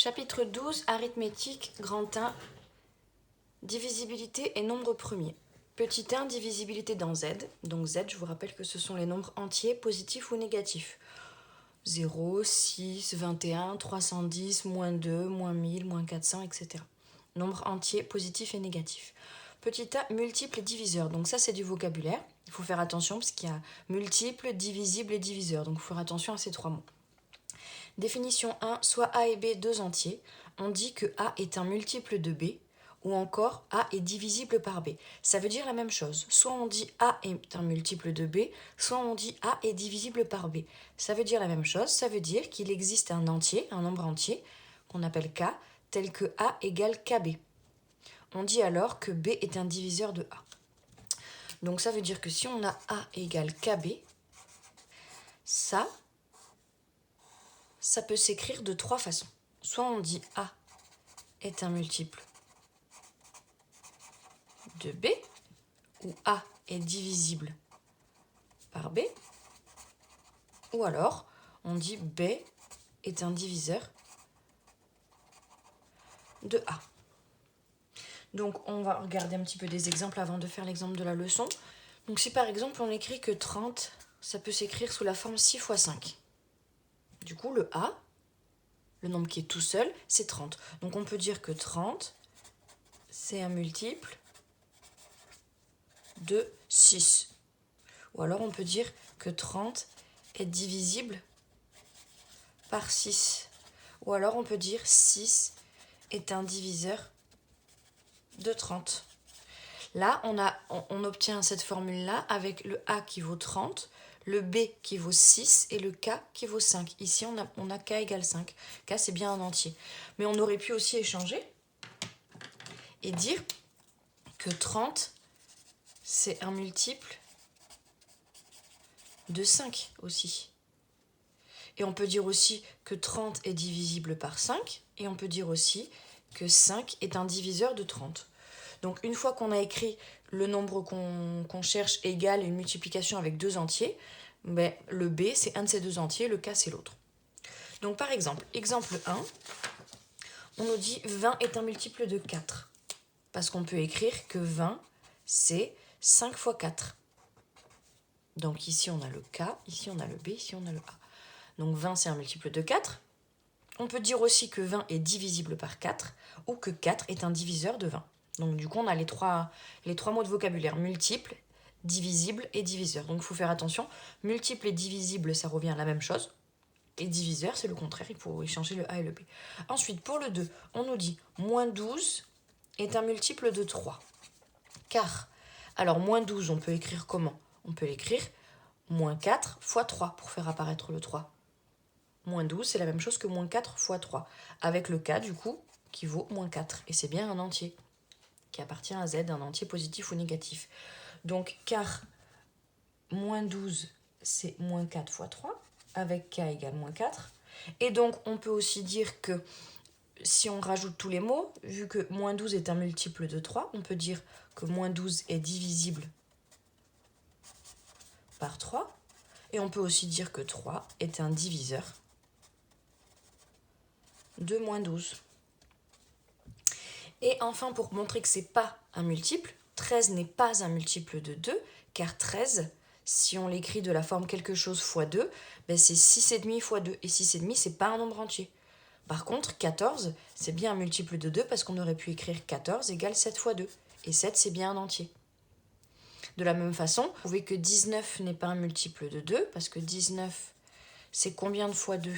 Chapitre 12, arithmétique, grand 1, divisibilité et nombres premiers. Petit 1, divisibilité dans Z. Donc Z, je vous rappelle que ce sont les nombres entiers, positifs ou négatifs. 0, 6, 21, 310, moins 2, moins 1000, moins 400, etc. Nombres entiers, positifs et négatifs. Petit a, multiples et diviseurs. Donc ça, c'est du vocabulaire. Il faut faire attention parce qu'il y a multiples, divisibles et diviseurs. Donc il faut faire attention à ces trois mots. Définition 1, soit A et B deux entiers. On dit que A est un multiple de B, ou encore A est divisible par B. Ça veut dire la même chose. Soit on dit A est un multiple de B, soit on dit A est divisible par B. Ça veut dire la même chose. Ça veut dire qu'il existe un entier, un nombre entier, qu'on appelle K, tel que A égale KB. On dit alors que B est un diviseur de A. Donc ça veut dire que si on a A égale KB, ça peut s'écrire de trois façons. Soit on dit A est un multiple de B, ou A est divisible par B, ou alors on dit B est un diviseur de A. Donc on va regarder un petit peu des exemples avant de faire l'exemple de la leçon. Donc si par exemple on écrit que 30, ça peut s'écrire sous la forme 6 fois 5. Du coup le A, le nombre qui est tout seul, c'est 30. Donc on peut dire que 30, c'est un multiple de 6. Ou alors on peut dire que 30 est divisible par 6. Ou alors on peut dire 6 est un diviseur de 30. Là, on obtient cette formule-là avec le A qui vaut 30, le B qui vaut 6 et le K qui vaut 5. Ici, on a K égale 5. K, c'est bien un entier. Mais on aurait pu aussi échanger et dire que 30, c'est un multiple de 5 aussi. Et on peut dire aussi que 30 est divisible par 5. Et on peut dire aussi que 5 est un diviseur de 30. Donc une fois qu'on a écrit le nombre qu'on cherche égale une multiplication avec deux entiers, ben, le B c'est un de ces deux entiers, le K c'est l'autre. Donc par exemple, exemple 1, on nous dit 20 est un multiple de 4. Parce qu'on peut écrire que 20 c'est 5 fois 4. Donc ici on a le K, ici on a le B, ici on a le A. Donc 20 c'est un multiple de 4. On peut dire aussi que 20 est divisible par 4 ou que 4 est un diviseur de 20. Donc du coup, on a les trois mots de vocabulaire, multiple, divisible et diviseur. Donc il faut faire attention, multiple et divisible, ça revient à la même chose. Et diviseur, c'est le contraire, il faut échanger le A et le B. Ensuite, pour le 2, on nous dit moins 12 est un multiple de 3. Car, alors moins 12, on peut écrire comment? On peut l'écrire moins 4 fois 3 pour faire apparaître le 3. Moins 12, c'est la même chose que moins 4 fois 3. Avec le K, du coup, qui vaut moins 4. Et c'est bien un entier qui appartient à Z, un entier positif ou négatif. Donc, car moins 12, c'est moins 4 fois 3, avec K égale moins 4. Et donc, on peut aussi dire que si on rajoute tous les mots, vu que moins 12 est un multiple de 3, on peut dire que moins 12 est divisible par 3. Et on peut aussi dire que 3 est un diviseur de moins 12. Et enfin, pour montrer que ce n'est pas un multiple, 13 n'est pas un multiple de 2, car 13, si on l'écrit de la forme quelque chose fois 2, ben c'est 6,5 fois 2. Et 6,5, ce n'est pas un nombre entier. Par contre, 14, c'est bien un multiple de 2 parce qu'on aurait pu écrire 14 égale 7 fois 2. Et 7, c'est bien un entier. De la même façon, vous pouvez que 19 n'est pas un multiple de 2 parce que 19, c'est combien de fois 2 ?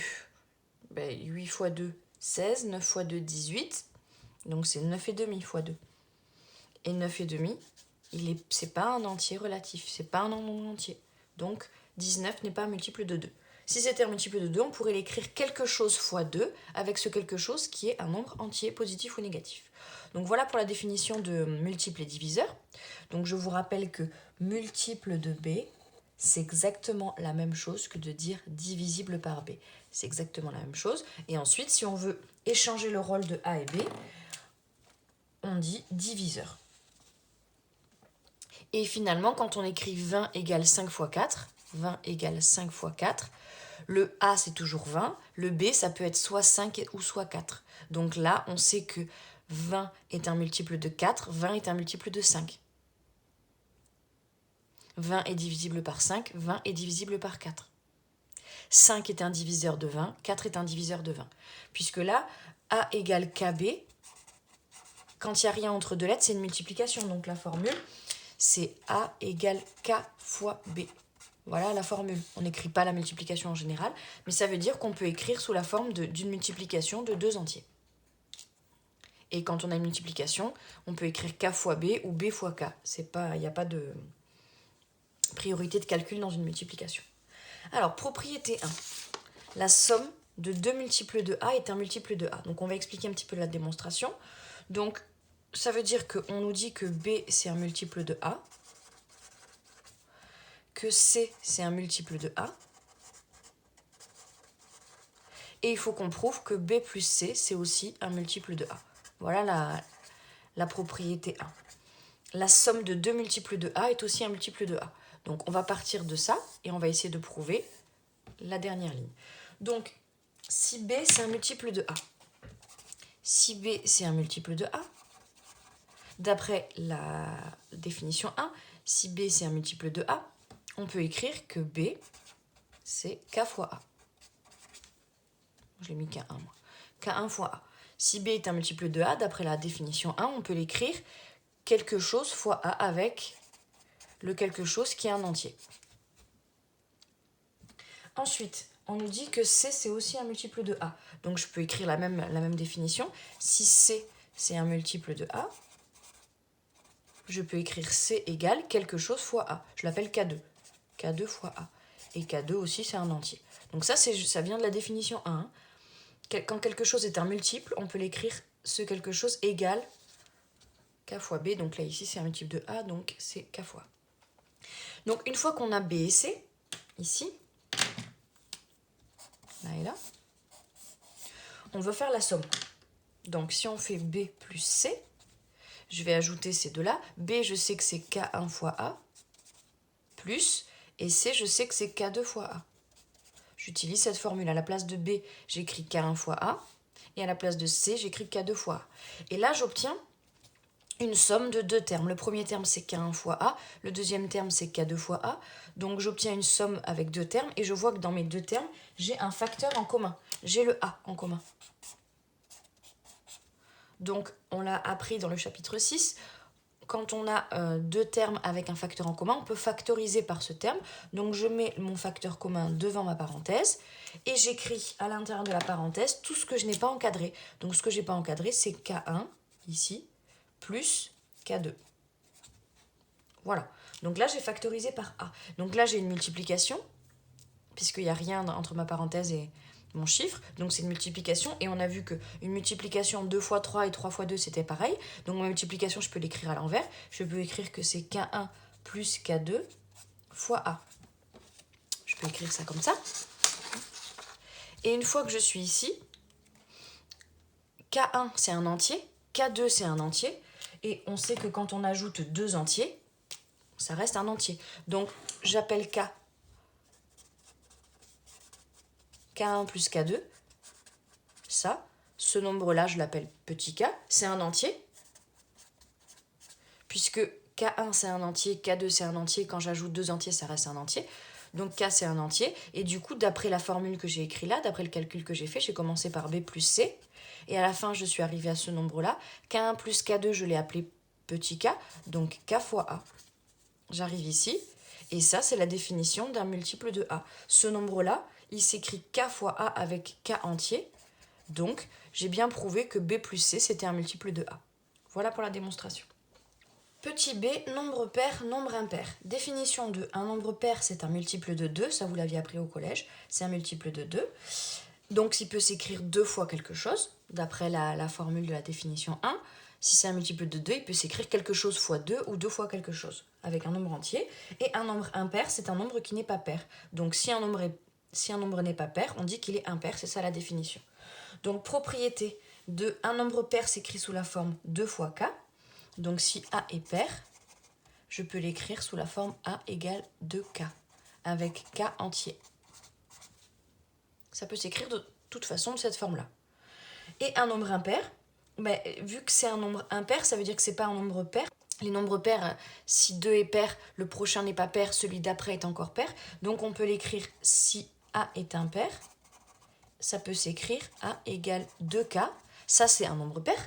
Ben, 8 fois 2, 16, 9 fois 2, 18. Donc c'est 9,5 fois 2. Et 9,5, c'est pas un entier relatif, c'est pas un nombre entier. Donc 19 n'est pas un multiple de 2. Si c'était un multiple de 2, on pourrait l'écrire quelque chose fois 2 avec ce quelque chose qui est un nombre entier, positif ou négatif. Donc voilà pour la définition de multiple et diviseur. Donc je vous rappelle que multiple de B, c'est exactement la même chose que de dire divisible par B. C'est exactement la même chose. Et ensuite, si on veut échanger le rôle de A et B, on dit diviseur. Et finalement, quand on écrit 20 égale 5 fois 4, 20 égale 5 fois 4, Le A, c'est toujours 20. Le B, ça peut être soit 5 ou soit 4. Donc là, on sait que 20 est un multiple de 4, 20 est un multiple de 5. 20 est divisible par 5, 20 est divisible par 4. 5 est un diviseur de 20, 4 est un diviseur de 20. Puisque là, A égale KB, quand il n'y a rien entre deux lettres, c'est une multiplication. Donc la formule, c'est A égale K fois B. Voilà la formule. On n'écrit pas la multiplication en général, mais ça veut dire qu'on peut écrire sous la forme d'une multiplication de deux entiers. Et quand on a une multiplication, on peut écrire K fois B ou B fois K. Il n'y a pas de priorité de calcul dans une multiplication. Alors, propriété 1. La somme de deux multiples de A est un multiple de A. Donc, on va expliquer un petit peu la démonstration. Donc, ça veut dire qu'on nous dit que B, c'est un multiple de A, que C, c'est un multiple de A, et il faut qu'on prouve que B plus C, c'est aussi un multiple de A. Voilà la propriété 1. La somme de deux multiples de A est aussi un multiple de A. Donc, on va partir de ça et on va essayer de prouver la dernière ligne. Donc, si B, c'est un multiple de A, si B, c'est un multiple de A, d'après la définition 1, si B, c'est un multiple de A, on peut écrire que B, c'est K fois A. Je l'ai mis K1, moi. K1 fois A. Si B est un multiple de A, d'après la définition 1, on peut l'écrire quelque chose fois A avec le quelque chose qui est un entier. Ensuite, on nous dit que C, c'est aussi un multiple de A. Donc, je peux écrire la même définition. Si C, c'est un multiple de A, je peux écrire C égale quelque chose fois A. Je l'appelle K2. K2 fois A. Et K2 aussi, c'est un entier. Donc ça vient de la définition 1. Hein. Quand quelque chose est un multiple, on peut l'écrire ce quelque chose égale K fois B. Donc là, ici, c'est un multiple de A, donc c'est K fois A. Donc, une fois qu'on a B et C, ici, là et là, on veut faire la somme. Donc, si on fait B plus C, je vais ajouter ces deux-là. B, je sais que c'est K1 fois A, plus, et C, je sais que c'est K2 fois A. J'utilise cette formule. À la place de B, j'écris K1 fois A, et à la place de C, j'écris K2 fois A. Et là, j'obtiens une somme de deux termes. Le premier terme, c'est K1 fois A, le deuxième terme, c'est K2 fois A. Donc, j'obtiens une somme avec deux termes, et je vois que dans mes deux termes, j'ai un facteur en commun. J'ai le A en commun. Donc, on l'a appris dans le chapitre 6. Quand on a deux termes avec un facteur en commun, on peut factoriser par ce terme. Donc, je mets mon facteur commun devant ma parenthèse et j'écris à l'intérieur de la parenthèse tout ce que je n'ai pas encadré. Donc, ce que je n'ai pas encadré, c'est K1, ici, plus K2. Voilà. Donc là, j'ai factorisé par A. Donc là, j'ai une multiplication, puisqu'il n'y a rien entre ma parenthèse et mon chiffre, donc c'est une multiplication, et on a vu qu'une multiplication 2 fois 3 et 3 fois 2, c'était pareil, donc ma multiplication, je peux l'écrire à l'envers, je peux écrire que c'est K1 plus K2 fois A. Je peux écrire ça comme ça. Et une fois que je suis ici, K1, c'est un entier, K2, c'est un entier, et on sait que quand on ajoute deux entiers, ça reste un entier. Donc, j'appelle K1 plus K2, ça, ce nombre-là, je l'appelle petit k, c'est un entier, puisque K1 c'est un entier, K2 c'est un entier, quand j'ajoute deux entiers, ça reste un entier, donc K c'est un entier, et du coup, d'après la formule que j'ai écrite là, d'après le calcul que j'ai fait, j'ai commencé par B plus C, et à la fin, je suis arrivée à ce nombre-là, K1 plus K2, je l'ai appelé petit k, donc K fois A. J'arrive ici, et ça, c'est la définition d'un multiple de A. Ce nombre-là, il s'écrit K fois A avec K entier. Donc, j'ai bien prouvé que B plus C, c'était un multiple de A. Voilà pour la démonstration. Petit b, nombre pair, nombre impair. Définition de un nombre pair, c'est un multiple de 2. Ça, vous l'aviez appris au collège. C'est un multiple de 2. Donc, il peut s'écrire deux fois quelque chose, d'après la formule de la définition 1. Si c'est un multiple de 2, il peut s'écrire quelque chose fois 2 ou 2 fois quelque chose, avec un nombre entier. Et un nombre impair, c'est un nombre qui n'est pas pair. Donc, si un nombre n'est pas pair, on dit qu'il est impair. C'est ça la définition. Donc, propriété de un nombre pair s'écrit sous la forme 2 fois K. Donc, si A est pair, je peux l'écrire sous la forme A égale 2K, avec K entier. Ça peut s'écrire de toute façon de cette forme-là. Et un nombre impair, ben, vu que c'est un nombre impair, ça veut dire que c'est pas un nombre pair. Les nombres pairs, si 2 est pair, le prochain n'est pas pair, celui d'après est encore pair. Donc on peut l'écrire si A est impair. Ça peut s'écrire A égale 2K. Ça, c'est un nombre pair.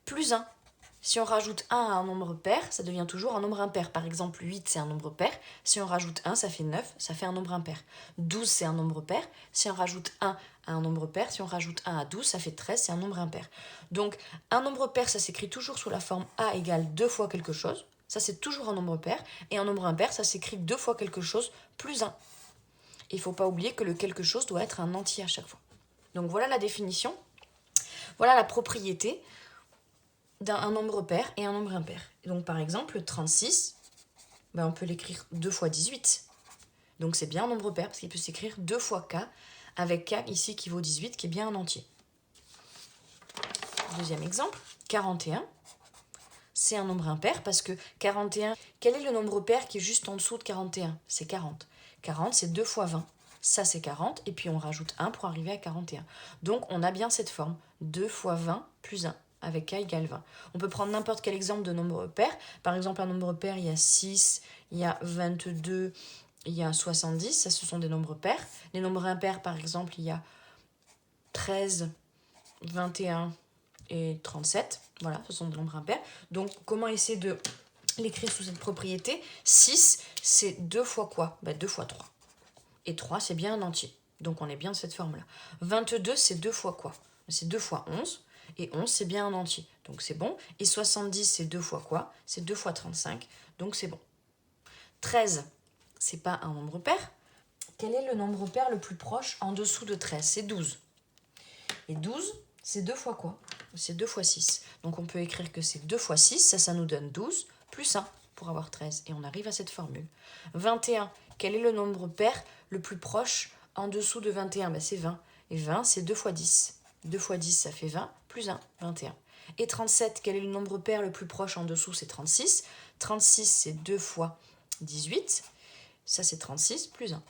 Plus 1. Si on rajoute 1 à un nombre pair, ça devient toujours un nombre impair. Par exemple, 8, c'est un nombre pair. Si on rajoute 1, ça fait 9, ça fait un nombre impair. 12, c'est un nombre pair. Si on rajoute 1 à un nombre pair, si on rajoute 1 à 12, ça fait 13, c'est un nombre impair. Donc, un nombre pair, ça s'écrit toujours sous la forme A égale 2 fois quelque chose. Ça, c'est toujours un nombre pair. Et un nombre impair, ça s'écrit 2 fois quelque chose plus 1. Il ne faut pas oublier que le quelque chose doit être un entier à chaque fois. Donc, voilà la définition. Voilà la propriété d'un nombre pair et un nombre impair. Donc par exemple, 36, ben on peut l'écrire 2 fois 18. Donc c'est bien un nombre pair parce qu'il peut s'écrire 2 fois k, avec k ici qui vaut 18, qui est bien un entier. Deuxième exemple, 41, c'est un nombre impair parce que 41, quel est le nombre pair qui est juste en dessous de 41 ? C'est 40. 40, c'est 2 fois 20. Ça, c'est 40, et puis on rajoute 1 pour arriver à 41. Donc on a bien cette forme, 2 fois 20 plus 1. Avec k égale 20. On peut prendre n'importe quel exemple de nombre pair. Par exemple, un nombre pair, il y a 6, il y a 22, il y a 70. Ça, ce sont des nombres pairs. Les nombres impairs, par exemple, il y a 13, 21 et 37. Voilà, ce sont des nombres impairs. Donc, comment essayer de l'écrire sous cette propriété ? 6, c'est 2 fois quoi ? 2 fois 3. Et 3, c'est bien un entier. Donc, on est bien de cette forme-là. 22, c'est 2 fois quoi ? C'est 2 fois 11. Et 11, c'est bien un entier, donc c'est bon. Et 70, c'est 2 fois quoi ? C'est 2 fois 35, donc c'est bon. 13, c'est pas un nombre pair. Quel est le nombre pair le plus proche en dessous de 13 ? C'est 12. Et 12, c'est 2 fois quoi ? C'est 2 fois 6. Donc on peut écrire que c'est 2 fois 6, ça nous donne 12, plus 1 pour avoir 13. Et on arrive à cette formule. 21, quel est le nombre pair le plus proche en dessous de 21 ? C'est 20. Et 20, c'est 2 fois 10. 2 fois 10, ça fait 20, plus 1, 21. Et 37, quel est le nombre pair le plus proche en dessous ? C'est 36. 36, c'est 2 fois 18. Ça, c'est 36, plus 1.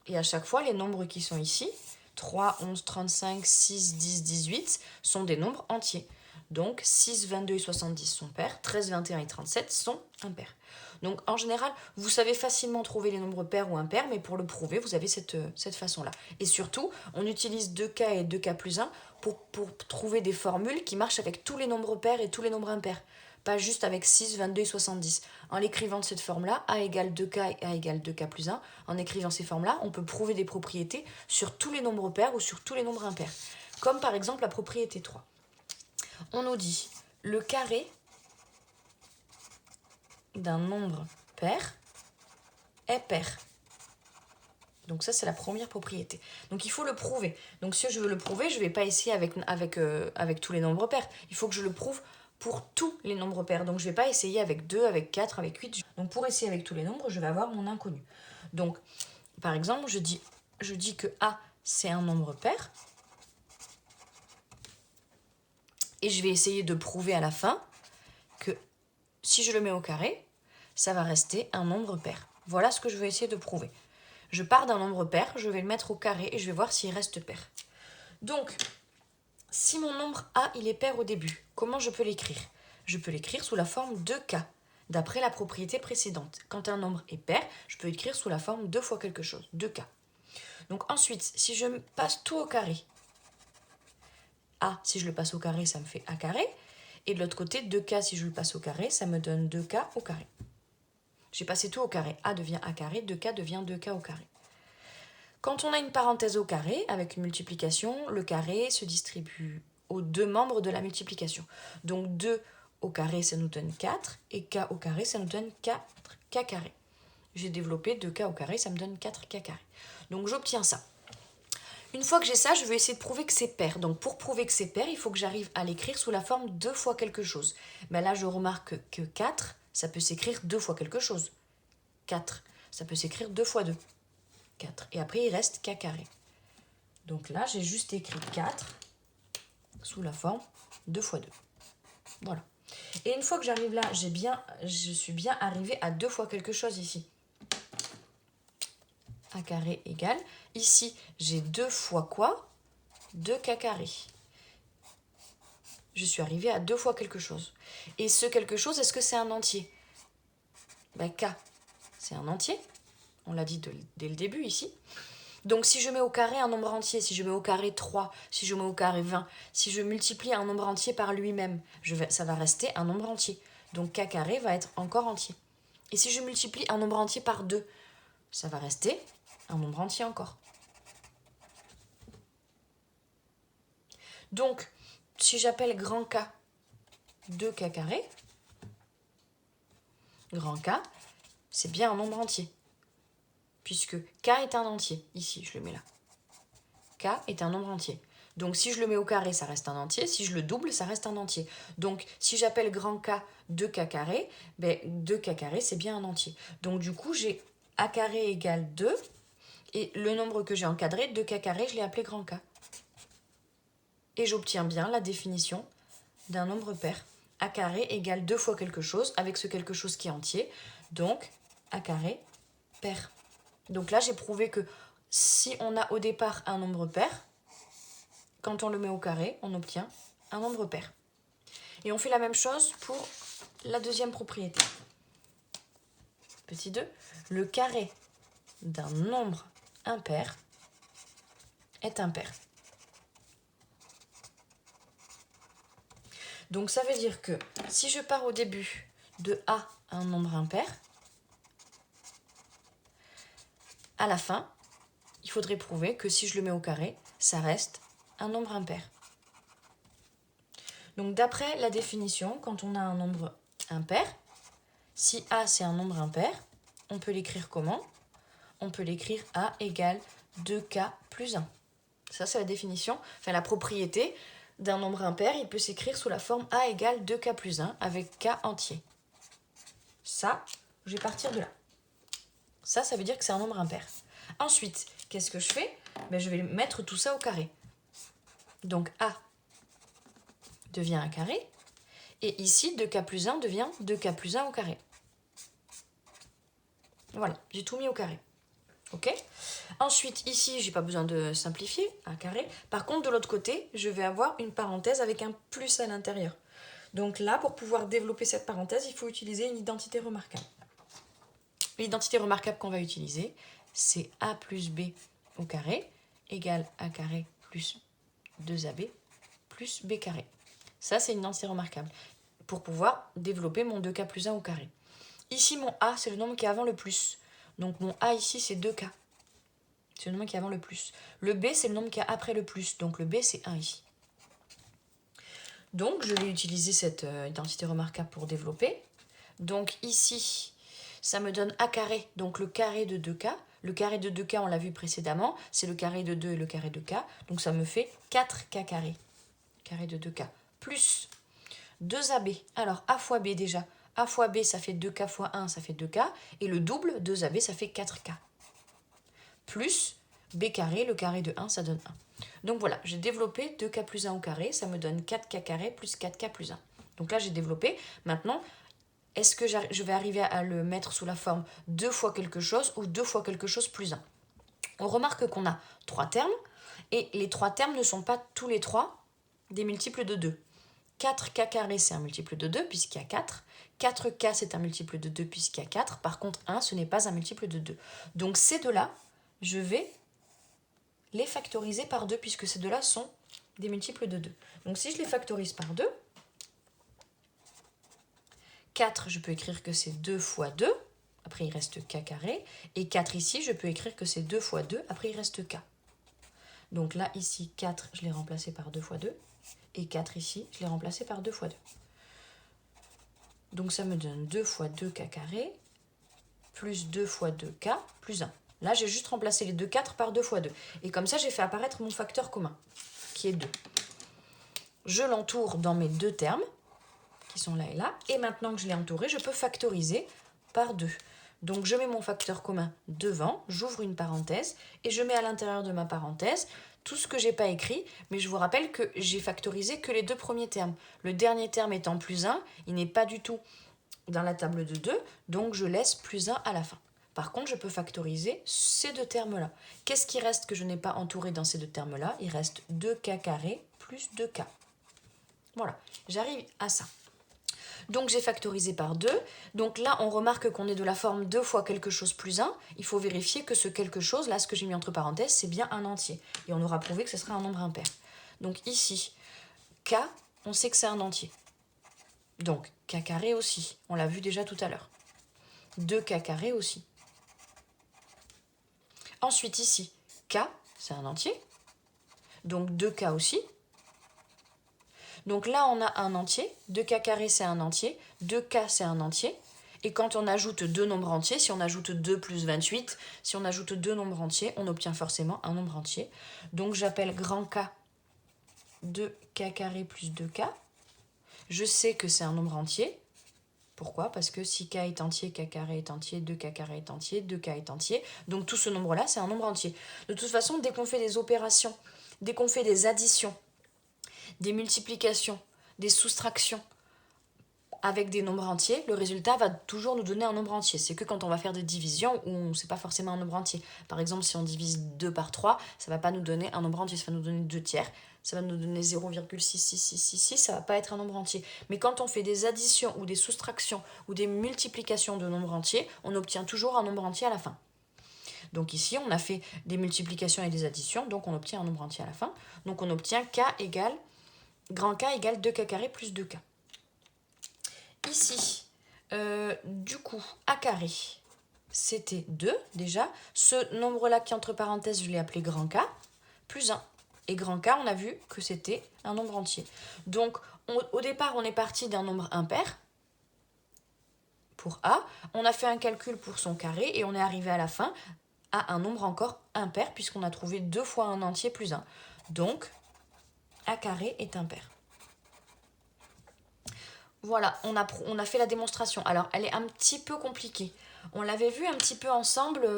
Et à chaque fois, les nombres qui sont ici, 3, 11, 35, 6, 10, 18, sont des nombres entiers. Donc, 6, 22 et 70 sont pairs, 13, 21 et 37 sont impairs. Donc, en général, vous savez facilement trouver les nombres pairs ou impairs, mais pour le prouver, vous avez cette façon-là. Et surtout, on utilise 2k et 2k plus 1 pour trouver des formules qui marchent avec tous les nombres pairs et tous les nombres impairs. Pas juste avec 6, 22 et 70. En l'écrivant de cette forme-là, A égale 2k et A égale 2k plus 1, en écrivant ces formes-là, on peut prouver des propriétés sur tous les nombres pairs ou sur tous les nombres impairs. Comme par exemple la propriété 3. On nous dit le carré d'un nombre pair est pair. Donc ça, c'est la première propriété. Donc il faut le prouver. Donc si je veux le prouver, je ne vais pas essayer avec tous les nombres pairs. Il faut que je le prouve pour tous les nombres pairs. Donc je ne vais pas essayer avec 2, avec 4, avec 8. Donc pour essayer avec tous les nombres, je vais avoir mon inconnu. Donc par exemple, je dis que A, c'est un nombre pair. Et je vais essayer de prouver à la fin que si je le mets au carré, ça va rester un nombre pair. Voilà ce que je vais essayer de prouver. Je pars d'un nombre pair, je vais le mettre au carré et je vais voir s'il reste pair. Donc, si mon nombre A, il est pair au début, comment je peux l'écrire ? Je peux l'écrire sous la forme 2K, d'après la propriété précédente. Quand un nombre est pair, je peux l'écrire sous la forme 2 fois quelque chose, 2K. Donc ensuite, si je passe tout au carré, A, si je le passe au carré, ça me fait A carré. Et de l'autre côté, 2K, si je le passe au carré, ça me donne 2K au carré. J'ai passé tout au carré. A devient A carré, 2K devient 2K au carré. Quand on a une parenthèse au carré, avec une multiplication, le carré se distribue aux deux membres de la multiplication. Donc 2 au carré, ça nous donne 4, et K au carré, ça nous donne 4K carré. J'ai développé 2K au carré, ça me donne 4K carré. Donc j'obtiens ça. Une fois que j'ai ça, je vais essayer de prouver que c'est pair. Donc pour prouver que c'est pair, il faut que j'arrive à l'écrire sous la forme 2 fois quelque chose. Mais là, je remarque que 4, ça peut s'écrire 2 fois quelque chose. 4, ça peut s'écrire 2 fois 2. 4. Et après, il reste K carré. Donc là, j'ai juste écrit 4 sous la forme 2 fois 2. Voilà. Et une fois que j'arrive là, je suis bien arrivée à 2 fois quelque chose ici. A carré égale, ici j'ai 2 fois quoi? 2k carré. Je suis arrivée à 2 fois quelque chose. Et ce quelque chose, est-ce que c'est un entier? Ben, k, c'est un entier. On l'a dit dès le début ici. Donc si je mets au carré un nombre entier, si je mets au carré 3, si je mets au carré 20, si je multiplie un nombre entier par lui-même, ça va rester un nombre entier. Donc k carré va être encore entier. Et si je multiplie un nombre entier par 2, ça va rester un nombre entier encore. Donc, si j'appelle grand K 2k carré, grand K, c'est bien un nombre entier. Puisque K est un entier. Ici, je le mets là. K est un nombre entier. Donc, si je le mets au carré, ça reste un entier. Si je le double, ça reste un entier. Donc, si j'appelle grand K 2k carré, ben 2k carré, c'est bien un entier. Donc, du coup, j'ai A carré égale 2. Et le nombre que j'ai encadré, 2k carré, je l'ai appelé grand K. Et j'obtiens bien la définition d'un nombre pair. A carré égale 2 fois quelque chose, avec ce quelque chose qui est entier. Donc, A carré pair. Donc là, j'ai prouvé que si on a au départ un nombre pair, quand on le met au carré, on obtient un nombre pair. Et on fait la même chose pour la deuxième propriété. Petit 2, le carré d'un nombre impair est impair. Donc ça veut dire que si je pars au début de A, un nombre impair, à la fin, il faudrait prouver que si je le mets au carré, ça reste un nombre impair. Donc d'après la définition, quand on a un nombre impair, si A c'est un nombre impair, on peut l'écrire comment? On peut l'écrire A égale 2K plus 1. Ça c'est la définition, enfin la propriété d'un nombre impair, il peut s'écrire sous la forme A égale 2K plus 1 avec K entier. Ça, je vais partir de là. Ça veut dire que c'est un nombre impair. Ensuite, qu'est-ce que je fais? Ben, je vais mettre tout ça au carré. Donc A devient un carré. Et ici, 2K plus 1 devient 2K plus 1 au carré. Voilà, j'ai tout mis au carré. Ok? Ensuite, ici, j'ai pas besoin de simplifier, un carré. Par contre, de l'autre côté, je vais avoir une parenthèse avec un plus à l'intérieur. Donc là, pour pouvoir développer cette parenthèse, il faut utiliser une identité remarquable. L'identité remarquable qu'on va utiliser, c'est A plus B au carré égale A carré plus 2AB plus B carré. Ça, c'est une identité remarquable pour pouvoir développer mon 2K plus 1 au carré. Ici, mon A, c'est le nombre qui est avant le plus. Donc, mon A ici, c'est 2K. C'est le nombre qui est avant le plus. Le B, c'est le nombre qui est après le plus. Donc, le B, c'est 1 ici. Donc, je vais utiliser cette identité remarquable pour développer. Donc, ici, ça me donne A carré, donc le carré de 2K. Le carré de 2K, on l'a vu précédemment, c'est le carré de 2 et le carré de K. Donc, ça me fait 4K carré. Carré de 2K. Plus 2AB. Alors, A fois B déjà. A fois B, ça fait 2K fois 1, ça fait 2K. Et le double, 2AB, ça fait 4K. Plus B carré, le carré de 1, ça donne 1. Donc voilà, j'ai développé 2K plus 1 au carré, ça me donne 4K carré plus 4K plus 1. Donc là, j'ai développé. Maintenant, est-ce que je vais arriver à le mettre sous la forme 2 fois quelque chose ou 2 fois quelque chose plus 1? On remarque qu'on a 3 termes, et les 3 termes ne sont pas tous les 3 des multiples de 2. 4K carré, c'est un multiple de 2 puisqu'il y a 4. 4K, c'est un multiple de 2 puisqu'il y a 4. Par contre, 1, ce n'est pas un multiple de 2. Donc ces deux-là, je vais les factoriser par 2 puisque ces deux-là sont des multiples de 2. Donc si je les factorise par 2, 4, je peux écrire que c'est 2 fois 2. Après, il reste K carré. Et 4 ici, je peux écrire que c'est 2 fois 2. Après, il reste K. Donc là, ici, 4, je l'ai remplacé par 2 fois 2. Et 4 ici, je l'ai remplacé par 2 fois 2. Donc ça me donne 2 fois 2K carré plus 2 fois 2K plus 1. Là, j'ai juste remplacé les deux 4 par 2 fois 2. Et comme ça, j'ai fait apparaître mon facteur commun, qui est 2. Je l'entoure dans mes deux termes, qui sont là et là. Et maintenant que je l'ai entouré, je peux factoriser par 2. Donc je mets mon facteur commun devant, j'ouvre une parenthèse, et je mets à l'intérieur de ma parenthèse tout ce que je n'ai pas écrit, mais je vous rappelle que j'ai factorisé que les deux premiers termes. Le dernier terme étant plus 1, il n'est pas du tout dans la table de 2, donc je laisse plus 1 à la fin. Par contre, je peux factoriser ces deux termes-là. Qu'est-ce qui reste que je n'ai pas entouré dans ces deux termes-là? Il reste 2k carré plus 2k. Voilà, j'arrive à ça. Donc j'ai factorisé par 2. Donc là, on remarque qu'on est de la forme 2 fois quelque chose plus 1. Il faut vérifier que ce quelque chose, là, ce que j'ai mis entre parenthèses, c'est bien un entier. Et on aura prouvé que ce sera un nombre impair. Donc ici, k, on sait que c'est un entier. Donc k carré aussi, on l'a vu déjà tout à l'heure. 2k carré aussi. Ensuite ici, k, c'est un entier. Donc 2k aussi. Donc là, on a un entier. 2k carré, c'est un entier. 2k, c'est un entier. Et quand on ajoute deux nombres entiers, si on ajoute 2 plus 28, si on ajoute deux nombres entiers, on obtient forcément un nombre entier. Donc j'appelle grand K 2k carré plus 2k. Je sais que c'est un nombre entier. Pourquoi? Parce que si k est entier, k carré est entier, 2k carré est entier, 2k est entier. Donc tout ce nombre-là, c'est un nombre entier. De toute façon, dès qu'on fait des opérations, dès qu'on fait des additions, des multiplications, des soustractions avec des nombres entiers, le résultat va toujours nous donner un nombre entier. C'est que quand on va faire des divisions où c'est pas forcément un nombre entier. Par exemple, si on divise 2 par 3, ça va pas nous donner un nombre entier, ça va nous donner 2 tiers. Ça va nous donner 0,66666, ça va pas être un nombre entier. Mais quand on fait des additions ou des soustractions ou des multiplications de nombres entiers, on obtient toujours un nombre entier à la fin. Donc ici, on a fait des multiplications et des additions, donc on obtient un nombre entier à la fin. Donc on obtient k égale, grand K égale 2k carré plus 2k. Ici, du coup, a carré, c'était 2 déjà. Ce nombre-là qui est entre parenthèses, je l'ai appelé grand K, plus 1. Et grand K, on a vu que c'était un nombre entier. Donc, au départ, on est parti d'un nombre impair pour A. On a fait un calcul pour son carré et on est arrivé à la fin à un nombre encore impair puisqu'on a trouvé 2 fois un entier plus 1. Donc, A carré est impair. Voilà, on a fait la démonstration. Alors, elle est un petit peu compliquée. On l'avait vu un petit peu ensemble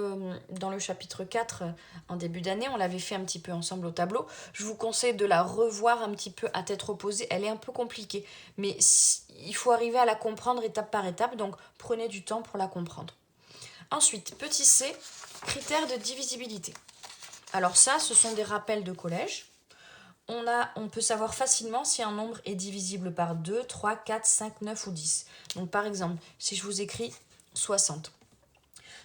dans le chapitre 4 en début d'année. On l'avait fait un petit peu ensemble au tableau. Je vous conseille de la revoir un petit peu à tête reposée. Elle est un peu compliquée, mais il faut arriver à la comprendre étape par étape. Donc, prenez du temps pour la comprendre. Ensuite, petit c, critères de divisibilité. Alors ça, ce sont des rappels de collège. On peut savoir facilement si un nombre est divisible par 2, 3, 4, 5, 9 ou 10. Donc par exemple, si je vous écris 60.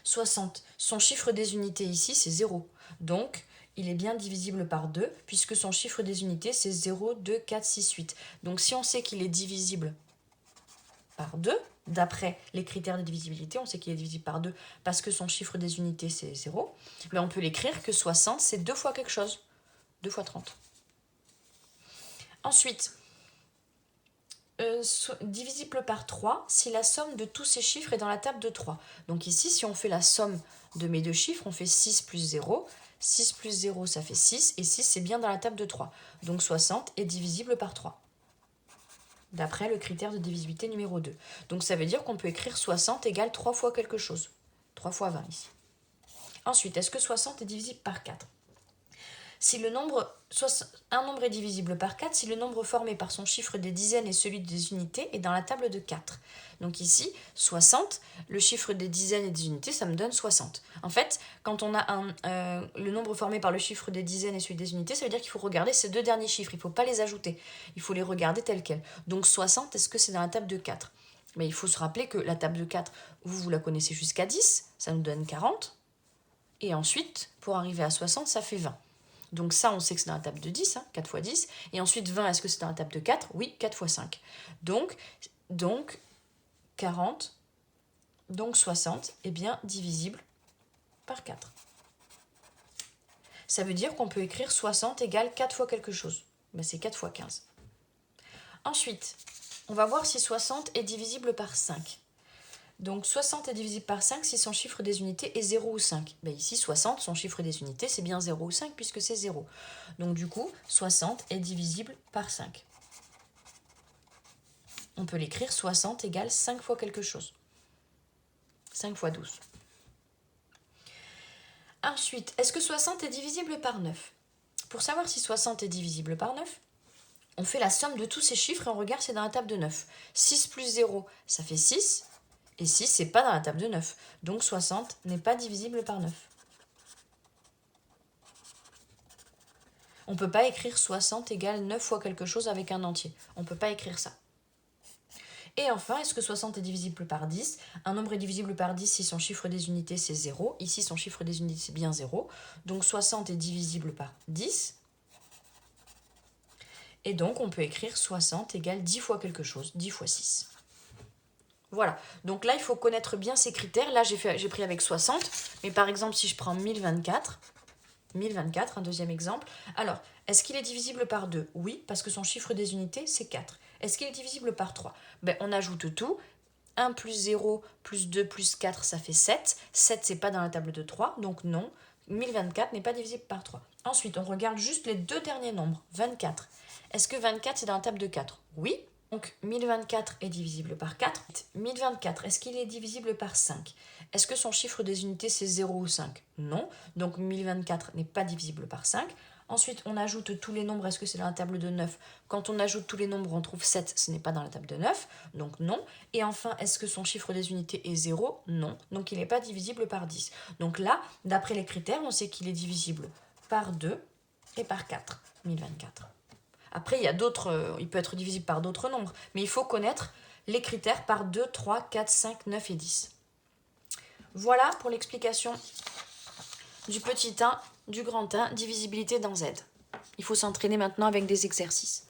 60, son chiffre des unités ici, c'est 0. Donc, il est bien divisible par 2, puisque son chiffre des unités, c'est 0, 2, 4, 6, 8. Donc si on sait qu'il est divisible par 2, d'après les critères de divisibilité, on sait qu'il est divisible par 2 parce que son chiffre des unités, c'est 0, mais on peut l'écrire que 60, c'est 2 fois quelque chose. 2 fois 30. Ensuite, divisible par 3 si la somme de tous ces chiffres est dans la table de 3. Donc ici, si on fait la somme de mes deux chiffres, on fait 6 plus 0. 6 plus 0, ça fait 6, et 6, c'est bien dans la table de 3. Donc 60 est divisible par 3, d'après le critère de divisibilité numéro 2. Donc ça veut dire qu'on peut écrire 60 égale 3 fois quelque chose. 3 fois 20 ici. Ensuite, est-ce que 60 est divisible par 4 ? Si un nombre est divisible par 4 si le nombre formé par son chiffre des dizaines et celui des unités est dans la table de 4. Donc ici, 60, le chiffre des dizaines et des unités, ça me donne 60. En fait, quand on a le nombre formé par le chiffre des dizaines et celui des unités, ça veut dire qu'il faut regarder ces deux derniers chiffres, il ne faut pas les ajouter, il faut les regarder tels quels. Donc 60, est-ce que c'est dans la table de 4 ? Mais il faut se rappeler que la table de 4, vous la connaissez jusqu'à 10, ça nous donne 40. Et ensuite, pour arriver à 60, ça fait 20. Donc ça, on sait que c'est dans la table de 10, 4 fois 10. Et ensuite, 20, est-ce que c'est dans la table de 4 ? Oui, 4 fois 5. Donc 40, donc 60, est bien divisible par 4. Ça veut dire qu'on peut écrire 60 égale 4 fois quelque chose. Ben, c'est 4 fois 15. Ensuite, on va voir si 60 est divisible par 5. Donc 60 est divisible par 5 si son chiffre des unités est 0 ou 5. Ben ici, 60, son chiffre des unités, c'est bien 0 ou 5 puisque c'est 0. Donc du coup, 60 est divisible par 5. On peut l'écrire 60 égale 5 fois quelque chose. 5 fois 12. Ensuite, est-ce que 60 est divisible par 9 ? Pour savoir si 60 est divisible par 9, on fait la somme de tous ces chiffres et on regarde si c'est dans la table de 9. 6 plus 0, ça fait 6. Et 6, c'est pas dans la table de 9. Donc 60 n'est pas divisible par 9. On ne peut pas écrire 60 égale 9 fois quelque chose avec un entier. On ne peut pas écrire ça. Et enfin, est-ce que 60 est divisible par 10? Un nombre est divisible par 10 si son chiffre des unités c'est 0. Ici, son chiffre des unités c'est bien 0. Donc 60 est divisible par 10. Et donc, on peut écrire 60 égale 10 fois quelque chose, 10 fois 6. Voilà, donc là, il faut connaître bien ces critères. Là, j'ai pris avec 60, mais par exemple, si je prends 1024, un deuxième exemple. Alors, est-ce qu'il est divisible par 2? Oui, parce que son chiffre des unités, c'est 4. Est-ce qu'il est divisible par 3? On ajoute tout. 1 plus 0 plus 2 plus 4, ça fait 7. 7, c'est pas dans la table de 3, donc non. 1024 n'est pas divisible par 3. Ensuite, on regarde juste les deux derniers nombres. 24. Est-ce que 24, c'est dans la table de 4? Oui. Donc 1024 est divisible par 4. 1024, est-ce qu'il est divisible par 5? Est-ce que son chiffre des unités c'est 0 ou 5? Non. Donc 1024 n'est pas divisible par 5. Ensuite, on ajoute tous les nombres. Est-ce que c'est dans la table de 9? Quand on ajoute tous les nombres, on trouve 7. Ce n'est pas dans la table de 9. Donc non. Et enfin, est-ce que son chiffre des unités est 0? Non. Donc il n'est pas divisible par 10. Donc là, d'après les critères, on sait qu'il est divisible par 2 et par 4. 1024. Après, il peut être divisible par d'autres nombres, mais il faut connaître les critères par 2, 3, 4, 5, 9 et 10. Voilà pour l'explication du petit 1, du grand 1, divisibilité dans Z. Il faut s'entraîner maintenant avec des exercices.